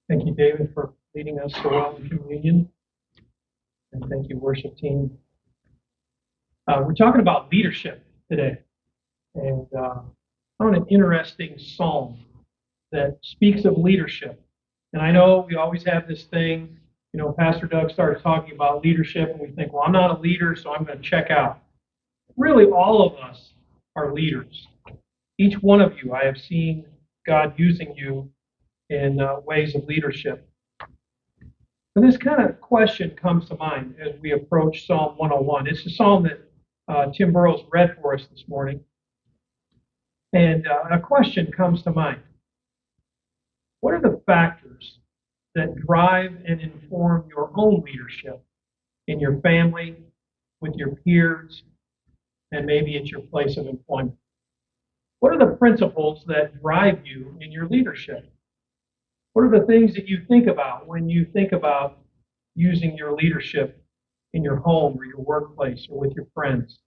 Thank you, David, for leading us so well in communion. And thank you, worship team. We're talking about leadership today. And found an interesting psalm that speaks of leadership. And I know we always have this thing, Pastor Doug started talking about leadership, and we think, well, I'm not a leader, so I'm going to check out. Really, all of us are leaders. Each one of you, I have seen God using you in ways of leadership. And this kind of question comes to mind as we approach Psalm 101. It's a psalm that Tim Burrows read for us this morning. And a question comes to mind. What are the factors that drive and inform your own leadership in your family, with your peers, and maybe at your place of employment? What are the principles that drive you in your leadership? What are the things that you think about when you think about using your leadership in your home or your workplace or with your friends?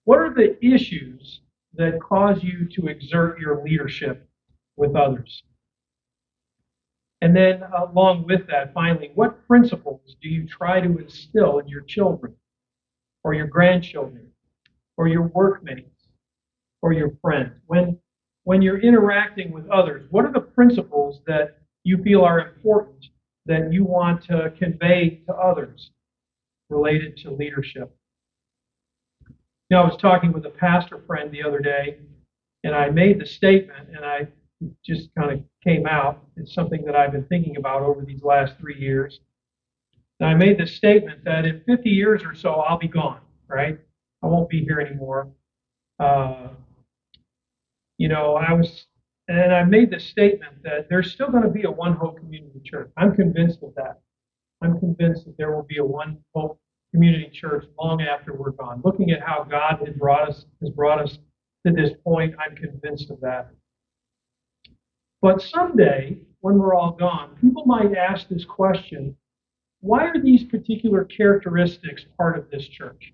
What are the issues that cause you to exert your leadership with others? And then along with that, finally, what principles do you try to instill in your children or your grandchildren or your workmates or your friends? When you're interacting with others, what are the principles that you feel are important that you want to convey to others related to leadership? I was talking with a pastor friend the other day, and I made the statement, and it just kind of came out. It's something that I've been thinking about over these last 3 years. And I made the statement that in 50 years or so, I'll be gone, right? I won't be here anymore. I made the statement that there's still going to be a One Hope Community Church. I'm convinced of that. I'm convinced that there will be a One Hope Community Church long after we're gone. Looking at how God has brought us to this point, I'm convinced of that. But someday, when we're all gone, people might ask this question: why are these particular characteristics part of this church?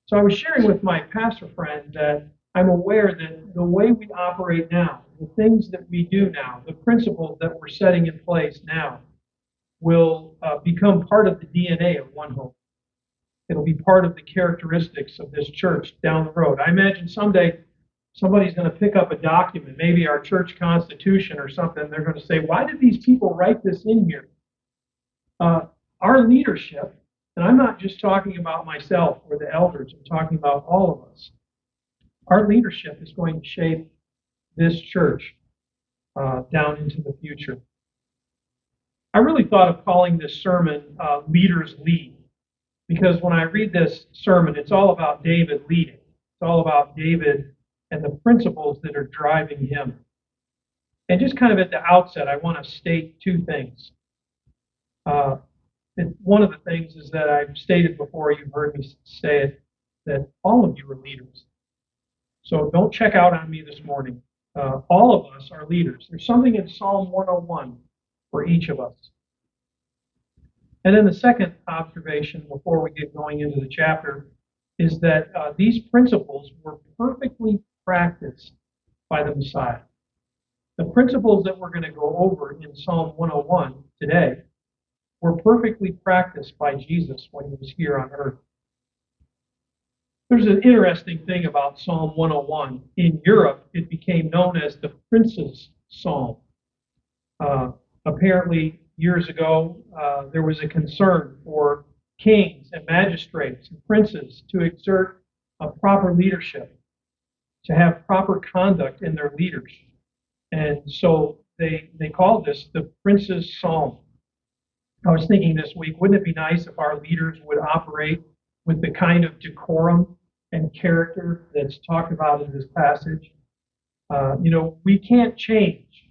So I was sharing with my pastor friend that I'm aware that the way we operate now, the things that we do now, the principles that we're setting in place now, will become part of the DNA of One Hope. It'll be part of the characteristics of this church down the road. I imagine someday somebody's going to pick up a document, maybe our church constitution or something, and they're going to say, why did these people write this in here? Our leadership, and I'm not just talking about myself or the elders, I'm talking about all of us. Our leadership is going to shape this church down into the future. I really thought of calling this sermon Leaders Lead, because when I read this sermon, it's all about David leading. It's all about David and the principles that are driving him. And just kind of at the outset, I want to state two things. One of the things is that I've stated before, you've heard me say it, that all of you are leaders. So don't check out on me this morning. All of us are leaders. There's something in Psalm 101 for each of us. And then the second observation before we get going into the chapter is that these principles were perfectly practiced by the Messiah. The principles that we're going to go over in Psalm 101 today were perfectly practiced by Jesus when he was here on earth. There's an interesting thing about Psalm 101. In Europe, it became known as the Prince's Psalm. Apparently, years ago, there was a concern for kings and magistrates and princes to exert a proper leadership, to have proper conduct in their leaders. And so they called this the Prince's Psalm. I was thinking this week, wouldn't it be nice if our leaders would operate with the kind of decorum and character that's talked about in this passage? We can't change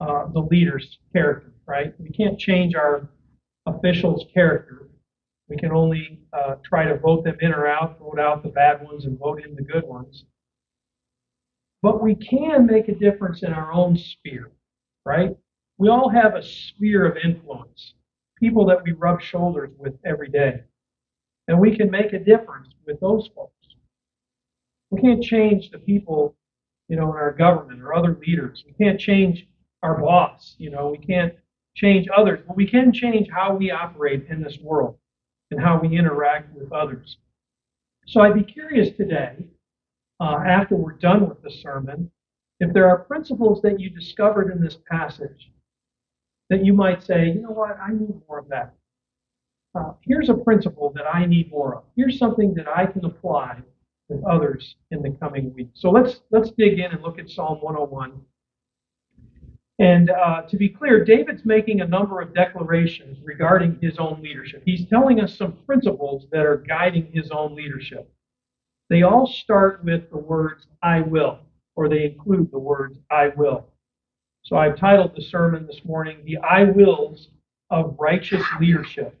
the leader's character, right? We can't change our officials' character. We can only try to vote them in or out, vote out the bad ones and vote in the good ones. But we can make a difference in our own sphere, right? We all have a sphere of influence, people that we rub shoulders with every day. And we can make a difference with those folks. We can't change the people, in our government or other leaders. We can't change our boss. We can't change others, but we can change how we operate in this world and how we interact with others. So I'd be curious today, after we're done with the sermon, if there are principles that you discovered in this passage that you might say, you know what, I need more of that. Here's a principle that I need more of. Here's something that I can apply with others in the coming week. So let's dig in and look at Psalm 101. And to be clear, David's making a number of declarations regarding his own leadership. He's telling us some principles that are guiding his own leadership. They all start with the words, I will, or they include the words, I will. So I've titled the sermon this morning, The I Wills of Righteous Leadership.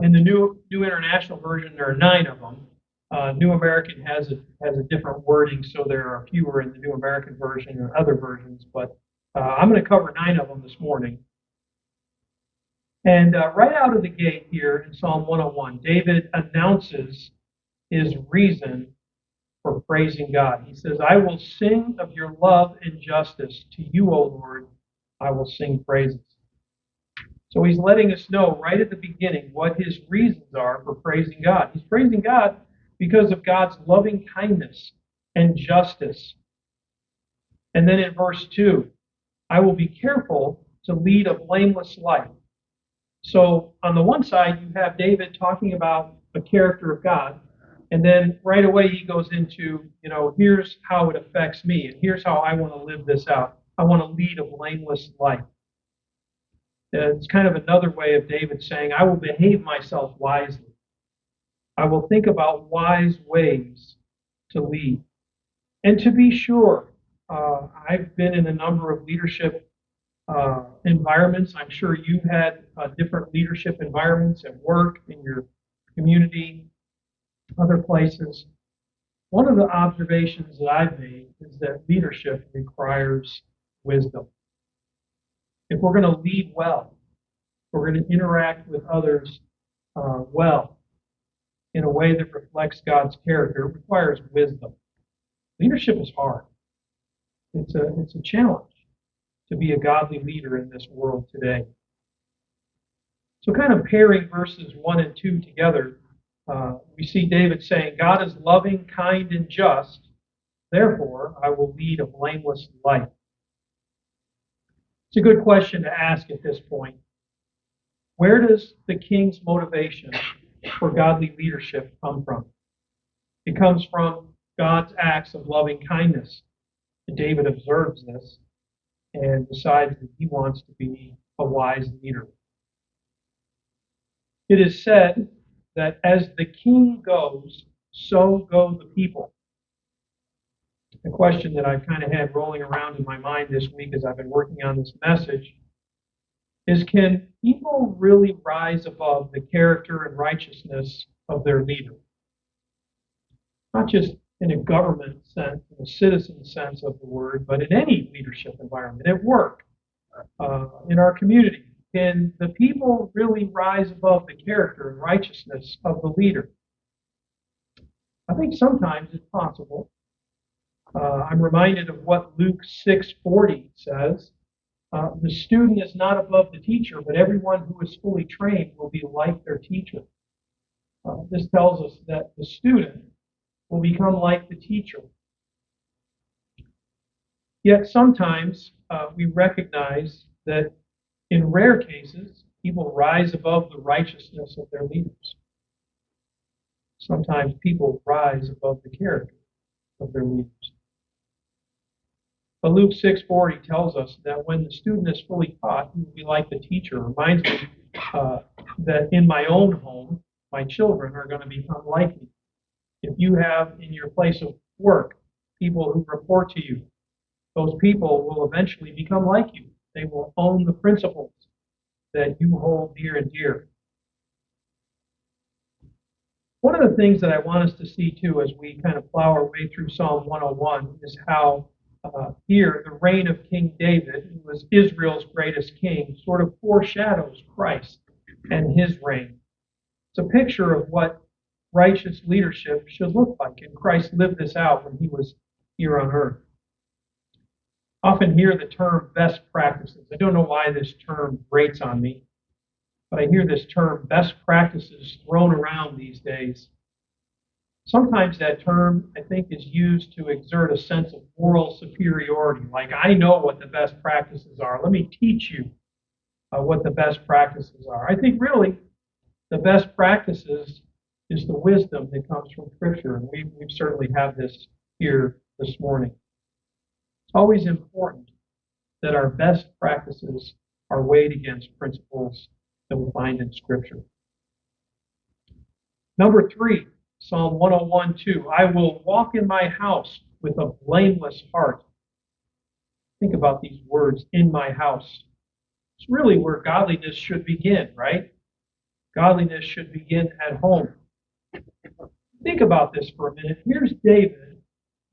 In the New International Version, there are 9 of them. New American has a different wording, so there are fewer in the New American Version or other versions, but I'm going to cover 9 of them this morning. And right out of the gate here in Psalm 101, David announces his reason for praising God. He says, I will sing of your love and justice. To you, O Lord, I will sing praises. So he's letting us know right at the beginning what his reasons are for praising God. He's praising God because of God's loving kindness and justice. And then in verse 2, I will be careful to lead a blameless life. So on the one side, you have David talking about the character of God. And then right away he goes into, here's how it affects me. And here's how I want to live this out. I want to lead a blameless life. It's kind of another way of David saying, I will behave myself wisely. I will think about wise ways to lead. And to be sure, I've been in a number of leadership environments. I'm sure you've had different leadership environments at work, in your community, other places. One of the observations that I've made is that leadership requires wisdom. If we're going to lead well, if we're going to interact with others well, in a way that reflects God's character, it requires wisdom. Leadership is hard. It's a challenge to be a godly leader in this world today. So kind of pairing verses 1 and 2 together, we see David saying, God is loving, kind, and just. Therefore, I will lead a blameless life. It's a good question to ask at this point. Where does the king's motivation for godly leadership come from? It comes from God's acts of loving kindness. And David observes this and decides that he wants to be a wise leader. It is said that as the king goes, so go the people. The question that I've kind of had rolling around in my mind this week as I've been working on this message is, can people really rise above the character and righteousness of their leader? Not just in a government sense, in a citizen sense of the word, but in any leadership environment, at work, in our community. Can the people really rise above the character and righteousness of the leader? I think sometimes it's possible. I'm reminded of what Luke 6:40 says. The student is not above the teacher, but everyone who is fully trained will be like their teacher. This tells us that the student will become like the teacher. Yet sometimes we recognize that in rare cases, people rise above the righteousness of their leaders. Sometimes people rise above the character of their leaders. But Luke 6:40 tells us that when the student is fully taught, he will be like the teacher. It reminds me that in my own home, my children are going to become like me. If you have in your place of work people who report to you, those people will eventually become like you. They will own the principles that you hold dear and dear. One of the things that I want us to see too as we kind of plow our way through Psalm 101 is how here the reign of King David, who was Israel's greatest king, sort of foreshadows Christ and his reign. It's a picture of what righteous leadership should look like, and Christ lived this out when he was here on earth. often hear the term best practices. I don't know why this term grates on me, but I hear this term best practices thrown around these days. Sometimes that term, I think, is used to exert a sense of moral superiority. Like, I know what the best practices are. Let me teach you what the best practices are. I think really the best practices is the wisdom that comes from Scripture, and we certainly have this here this morning. It's always important that our best practices are weighed against principles that we find in Scripture. Number 3, Psalm 101:2. I will walk in my house with a blameless heart. Think about these words, in my house. It's really where godliness should begin, right? Godliness should begin at home. Think about this for a minute. Here's David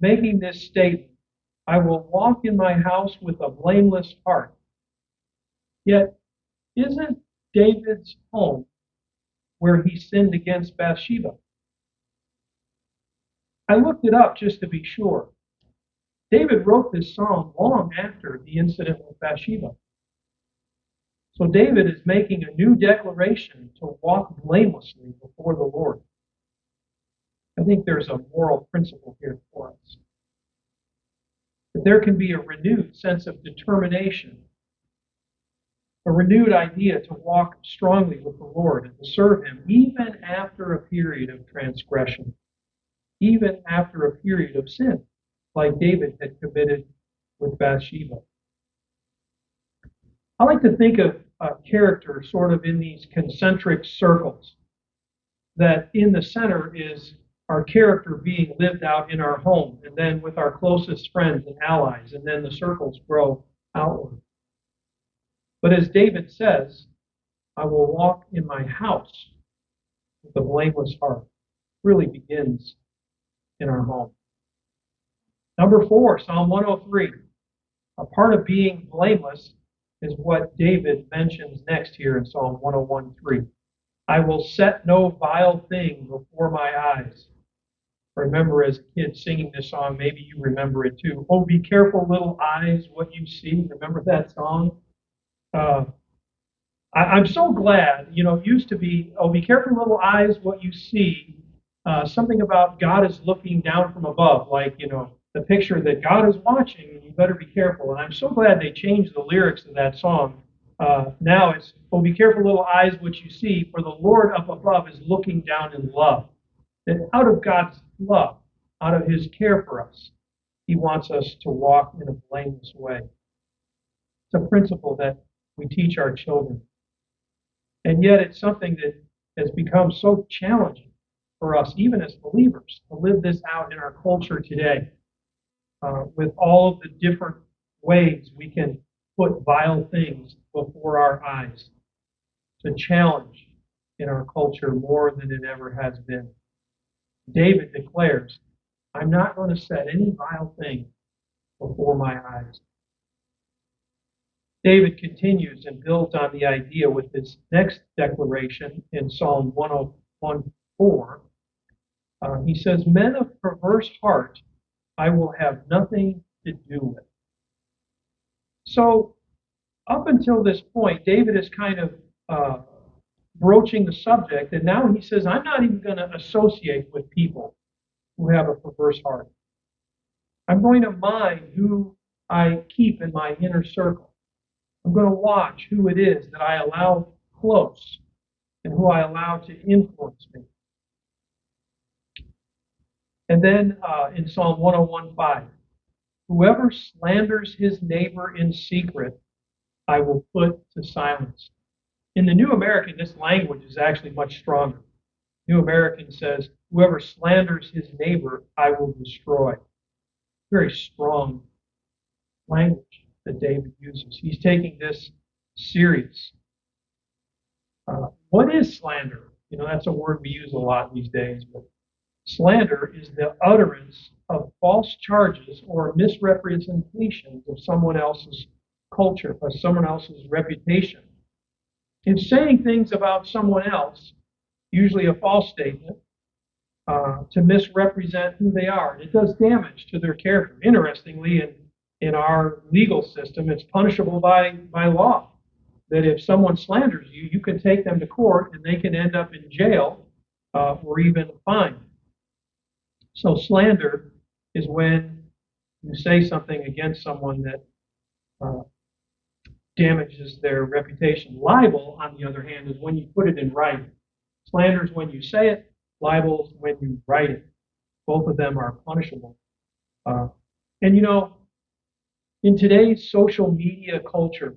making this statement. I will walk in my house with a blameless heart. Yet, isn't David's home where he sinned against Bathsheba? I looked it up just to be sure. David wrote this psalm long after the incident with Bathsheba. So David is making a new declaration to walk blamelessly before the Lord. I think there's a moral principle here for us. That there can be a renewed sense of determination, a renewed idea to walk strongly with the Lord and to serve Him, even after a period of transgression, even after a period of sin, like David had committed with Bathsheba. I like to think of character sort of in these concentric circles, that in the center is our character being lived out in our home, and then with our closest friends and allies, and then the circles grow outward. But as David says, I will walk in my house with a blameless heart. It really begins in our home. Number 4, Psalm 103. A part of being blameless is what David mentions next here in Psalm 101:3. I will set no vile thing before my eyes. I remember as a kid singing this song, maybe you remember it too. Oh, be careful, little eyes, what you see. Remember that song? I'm so glad, it used to be, oh, be careful, little eyes, what you see. Something about God is looking down from above, like, the picture that God is watching and you better be careful. And I'm so glad they changed the lyrics of that song. Now it's, oh, be careful, little eyes, what you see, for the Lord up above is looking down in love. That out of God's love, out of His care for us, He wants us to walk in a blameless way. It's a principle that we teach our children. And yet it's something that has become so challenging for us, even as believers, to live this out in our culture today, with all of the different ways we can put vile things before our eyes. It's a challenge in our culture more than it ever has been. David declares, I'm not going to set any vile thing before my eyes. David continues and builds on the idea with his next declaration in Psalm 101:4. He says, men of perverse heart I will have nothing to do with. So up until this point, David is kind of broaching the subject, and now he says, I'm not even going to associate with people who have a perverse heart. I'm going to mind who I keep in my inner circle. I'm going to watch who it is that I allow close and who I allow to influence me. And then in Psalm 101:5, whoever slanders his neighbor in secret, I will put to silence. In the New American, this language is actually much stronger. New American says, whoever slanders his neighbor, I will destroy. Very strong language that David uses. He's taking this serious. What is slander? That's a word we use a lot these days, but slander is the utterance of false charges or misrepresentations of someone else's culture, or someone else's reputation. It's saying things about someone else, usually a false statement, to misrepresent who they are. It does damage to their character. Interestingly, in in our legal system, it's punishable by law. That if someone slanders you, you can take them to court and they can end up in jail or even fined. So slander is when you say something against someone that damages their reputation. Libel, on the other hand, is when you put it in writing. Slander is when you say it. Libel is when you write it. Both of them are punishable. And you know, in today's social media culture,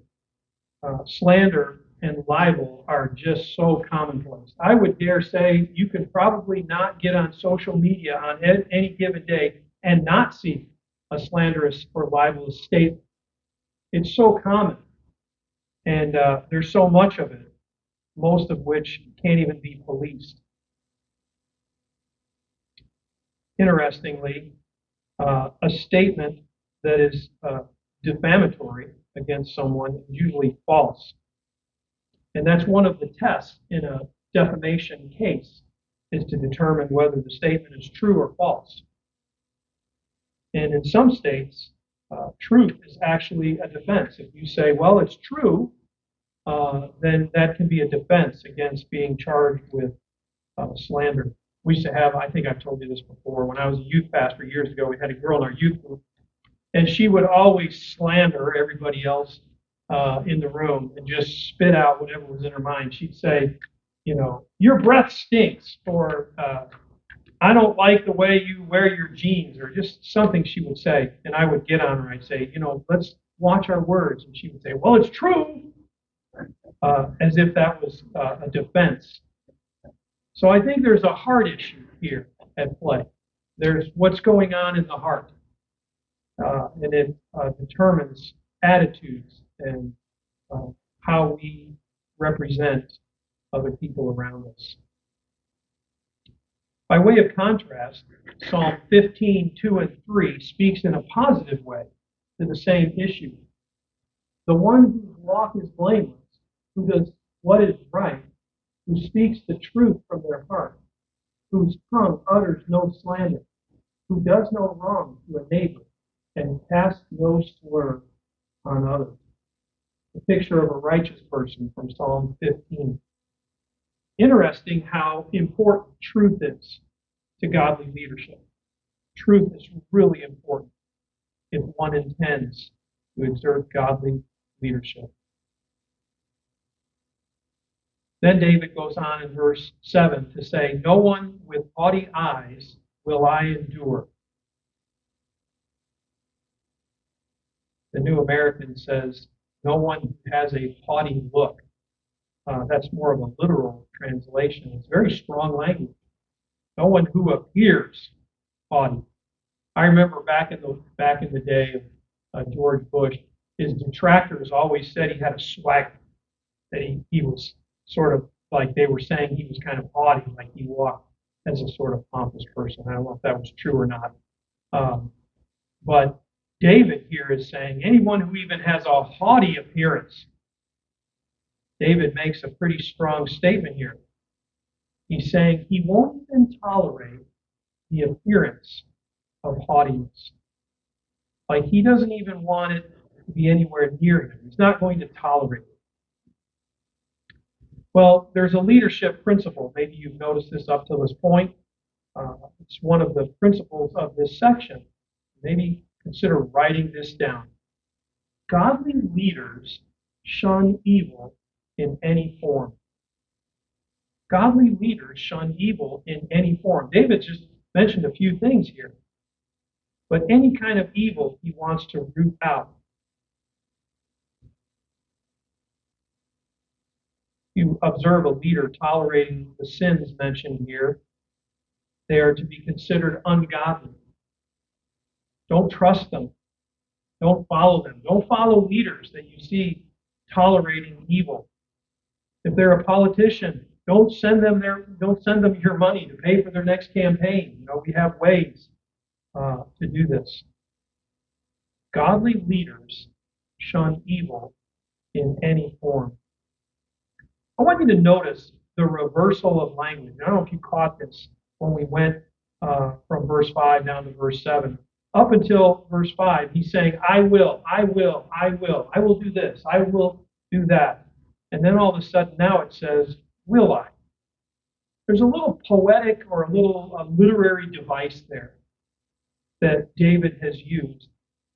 slander and libel are just so commonplace. I would dare say you can probably not get on social media on any given day and not see a slanderous or libelous statement. It's so common, and there's so much of it, most of which can't even be policed. Interestingly, a statement that is defamatory against someone is usually false. And that's one of the tests in a defamation case, is to determine whether the statement is true or false. And in some states, truth is actually a defense. If you say, well, it's true, then that can be a defense against being charged with slander. We used to have, I think I've told you this before, when I was a youth pastor years ago, we had a girl in our youth group, and she would always slander everybody else in the room and just spit out whatever was in her mind. She'd say, you know, your breath stinks, or I don't like the way you wear your jeans, or just something she would say. And I would get on her. I'd say, you know, let's watch our words. And she would say, well, it's true, as if that was a defense. So I think there's a heart issue here at play. There's what's going on in the heart. And it determines attitudes and how we represent other people around us. By way of contrast, Psalm 15, 2 and 3 speaks in a positive way to the same issue. The one whose walk is blameless, who does what is right, who speaks the truth from their heart, whose tongue utters no slander, who does no wrong to a neighbor, and casts no slur on others. A picture of a righteous person from Psalm 15. Interesting how important truth is to godly leadership. Truth is really important if one intends to exert godly leadership. Then David goes on in verse 7 to say, no one with haughty eyes will I endure. The New American says, no one who has a haughty look. That's more of a literal translation. It's very strong language. No one who appears haughty. I remember back in the day of George Bush, his detractors always said he had a swagger, that he was sort of like they were saying he was kind of haughty, like he walked as a sort of pompous person. I don't know if that was true or not. But David here is saying anyone who even has a haughty appearance. David makes a pretty strong statement here. He's saying he won't even tolerate the appearance of haughtiness. Like he doesn't even want it to be anywhere near him. He's not going to tolerate it. Well, there's a leadership principle. Maybe you've noticed this up to this point. It's one of the principles of this section. Maybe consider writing this down. Godly leaders shun evil in any form. Godly leaders shun evil in any form. David just mentioned a few things here. But any kind of evil he wants to root out. You observe a leader tolerating the sins mentioned here, they are to be considered ungodly. Don't trust them. Don't follow them. Don't follow leaders that you see tolerating evil. If they're a politician, don't send them your money to pay for their next campaign. You know, we have ways to do this. Godly leaders shun evil in any form. I want you to notice the reversal of language. I don't know if you caught this when we went from verse 5 down to verse 7. Up until verse 5, he's saying, I will, I will, I will, I will do this, I will do that. And then all of a sudden now it says, will I? There's a little poetic or a little literary device there that David has used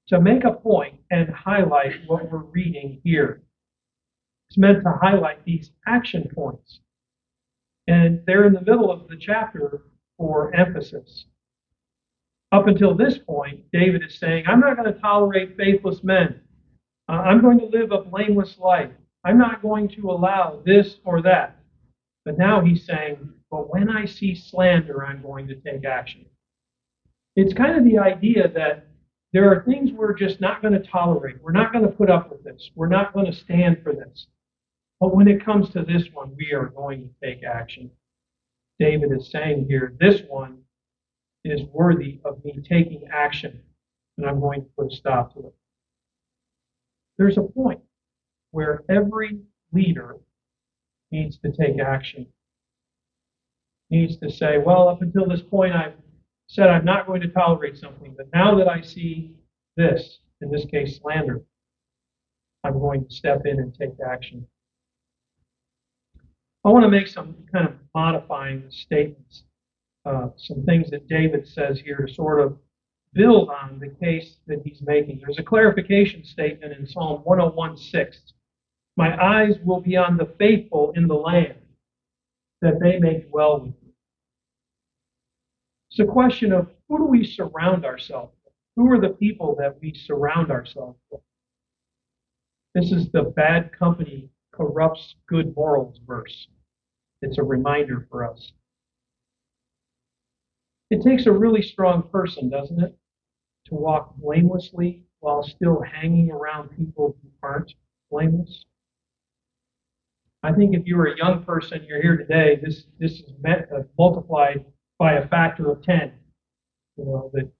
to make a point and highlight what we're reading here. It's meant to highlight these action points. And they're in the middle of the chapter for emphasis. Up until this point, David is saying, I'm not going to tolerate faithless men. I'm going to live a blameless life. I'm not going to allow this or that. But now he's saying, but when I see slander, I'm going to take action. It's kind of the idea that there are things we're just not going to tolerate. We're not going to put up with this. We're not going to stand for this. But when it comes to this one, we are going to take action. David is saying here, this one is worthy of me taking action, and I'm going to put a stop to it. There's a point where every leader needs to take action. Needs to say, well, up until this point, I've said I'm not going to tolerate something, but now that I see this, in this case, slander, I'm going to step in and take action. I want to make some kind of modifying statements, some things that David says here to sort of build on the case that he's making. There's a clarification statement in Psalm 101:6. My eyes will be on the faithful in the land, that they may dwell with you. It's a question of who do we surround ourselves with? Who are the people that we surround ourselves with? This is the bad company corrupts good morals verse. It's a reminder for us. It takes a really strong person, doesn't it, to walk blamelessly while still hanging around people who aren't blameless? I think if you were a young person, you're here today, this is multiplied by a factor of 10. You know, that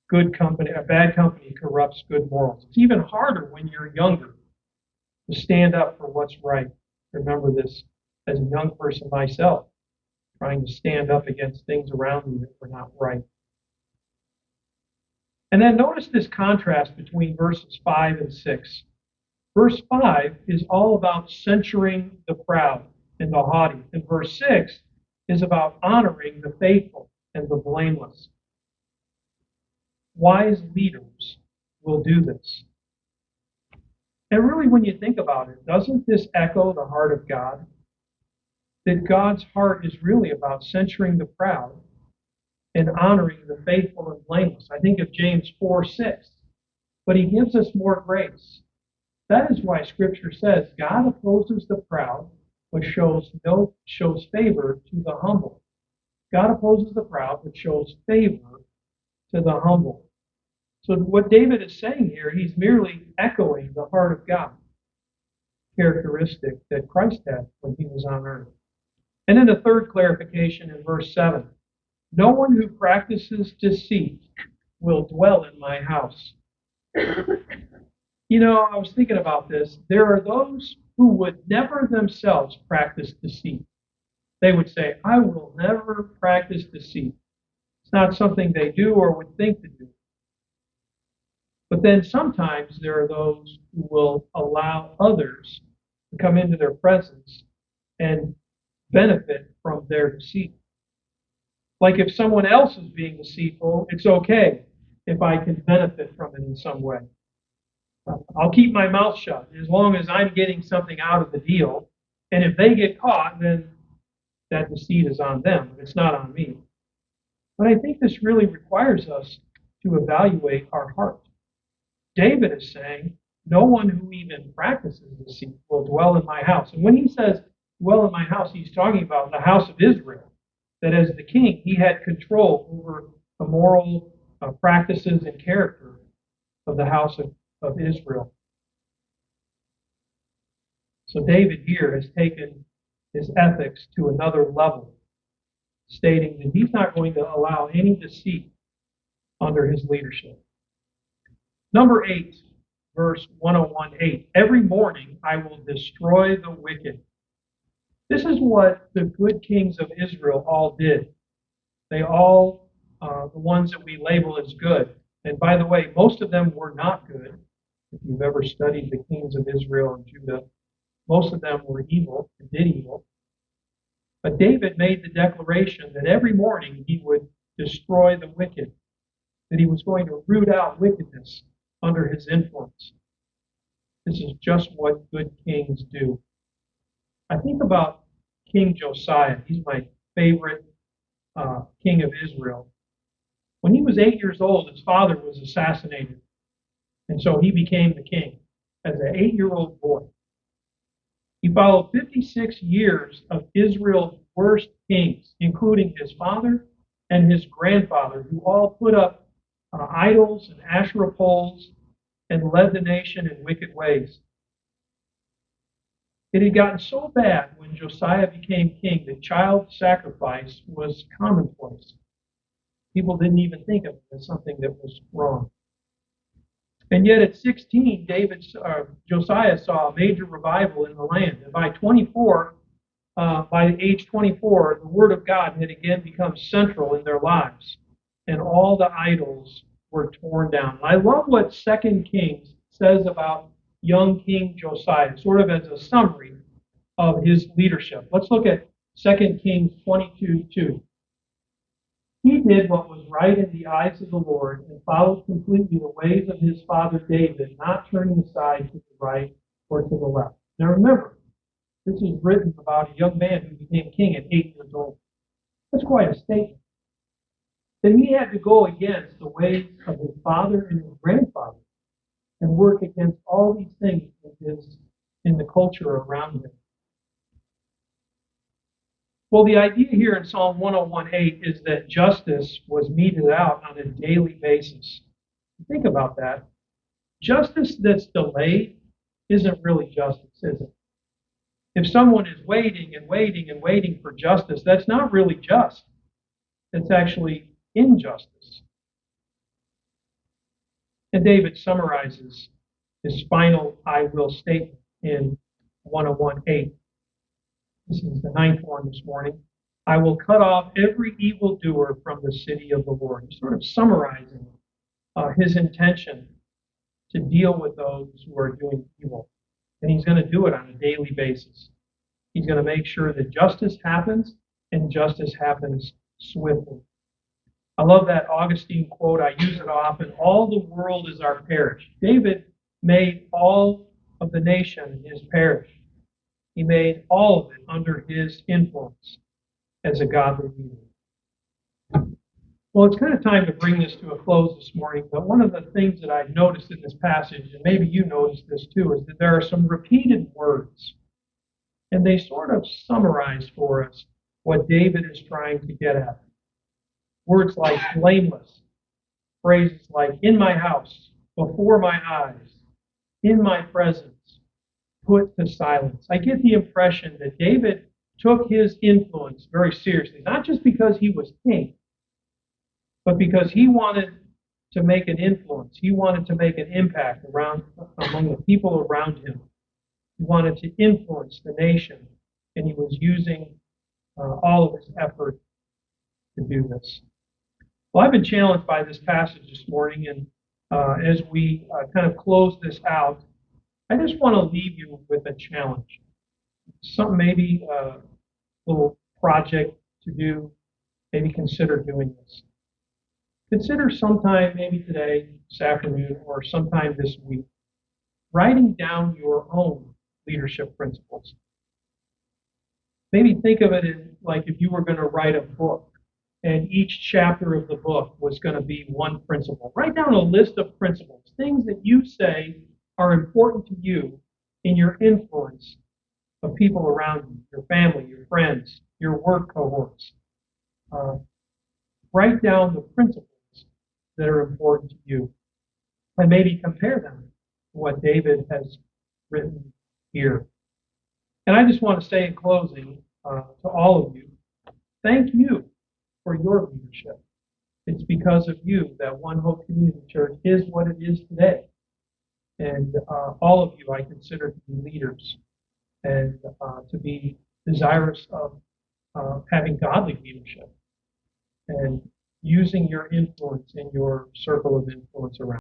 good company, a bad company corrupts good morals. It's even harder when you're younger to stand up for what's right. Remember this as a young person myself, trying to stand up against things around me that were not right. And then notice this contrast between verses 5 and 6. Verse 5 is all about censuring the proud and the haughty. And verse 6 is about honoring the faithful and the blameless. Wise leaders will do this. And really, when you think about it, doesn't this echo the heart of God? That God's heart is really about censuring the proud and honoring the faithful and blameless. I think of James 4:6. But he gives us more grace. That is why Scripture says God opposes the proud, but shows favor to the humble. God opposes the proud, but shows favor to the humble. So what David is saying here, he's merely echoing the heart of God, characteristic that Christ had when he was on earth. And then the third clarification in verse 7. No one who practices deceit will dwell in my house. You know, I was thinking about this. There are those who would never themselves practice deceit. They would say, I will never practice deceit. It's not something they do or would think to do. But then sometimes there are those who will allow others to come into their presence and benefit from their deceit. Like if someone else is being deceitful, it's okay if I can benefit from it in some way. I'll keep my mouth shut as long as I'm getting something out of the deal. And if they get caught, then that deceit is on them. It's not on me. But I think this really requires us to evaluate our heart. David is saying, no one who even practices deceit will dwell in my house. And when he says, dwell in my house, he's talking about the house of Israel. That as the king, he had control over the moral practices and character of the house of Israel. So David here has taken his ethics to another level, stating that he's not going to allow any deceit under his leadership. Number 8, verse 101:8. Every morning I will destroy the wicked. This is what the good kings of Israel all did. They all, the ones that we label as good, And by the way, most of them were not good. If you've ever studied the kings of Israel and Judah, most of them were evil and did evil. But David made the declaration that every morning he would destroy the wicked, that he was going to root out wickedness under his influence. This is just what good kings do. I think about King Josiah. He's my favorite king of Israel. When he was 8 years old, his father was assassinated. And so he became the king as an 8-year-old boy. He followed 56 years of Israel's worst kings, including his father and his grandfather, who all put up idols and Asherah poles and led the nation in wicked ways. It had gotten so bad when Josiah became king that child sacrifice was commonplace. People didn't even think of it as something that was wrong. And yet at 16, Josiah saw a major revival in the land. And by age 24, the Word of God had again become central in their lives. And all the idols were torn down. I love what 2 Kings says about young King Josiah, sort of as a summary of his leadership. Let's look at 2 Kings 22:2. He did what was right in the eyes of the Lord and followed completely the ways of his father David, not turning aside to the right or to the left. Now remember, this is written about a young man who became king at 8 years old. That's quite a statement. Then he had to go against the ways of his father and his grandfather and work against all these things in the culture around him. Well, the idea here in Psalm 101:8 is that justice was meted out on a daily basis. Think about that. Justice that's delayed isn't really justice, is it? If someone is waiting and waiting and waiting for justice, that's not really just. It's actually injustice. And David summarizes his final I will statement in 101:8. This is the 9th one this morning. I will cut off every evildoer from the city of the Lord. He's sort of summarizing his intention to deal with those who are doing evil. And he's going to do it on a daily basis. He's going to make sure that justice happens and justice happens swiftly. I love that Augustine quote. I use it often. All the world is our parish. David made all of the nation his parish. He made all of it under his influence as a godly leader. Well, it's kind of time to bring this to a close this morning, but one of the things that I've noticed in this passage, and maybe you noticed this too, is that there are some repeated words, and they sort of summarize for us what David is trying to get at. Words like blameless, phrases like in my house, before my eyes, in my presence, put to silence. I get the impression that David took his influence very seriously, not just because he was king, but because he wanted to make an influence. He wanted to make an impact among the people around him. He wanted to influence the nation, and he was using all of his effort to do this. Well, I've been challenged by this passage this morning, and as we kind of close this out, I just want to leave you with a challenge. Maybe a little project to do, maybe consider doing this. Consider sometime, maybe today, this afternoon, or sometime this week, writing down your own leadership principles. Maybe think of it like if you were going to write a book, and each chapter of the book was going to be one principle. Write down a list of principles, things that you say are important to you in your influence of people around you, your family, your friends, your work cohorts. Write down the principles that are important to you, and maybe compare them to what David has written here. And I just want to say in closing to all of you, thank you for your leadership. It's because of you that One Hope Community Church is what it is today. And all of you I consider to be leaders and to be desirous of having godly leadership. And using your influence in your circle of influence around.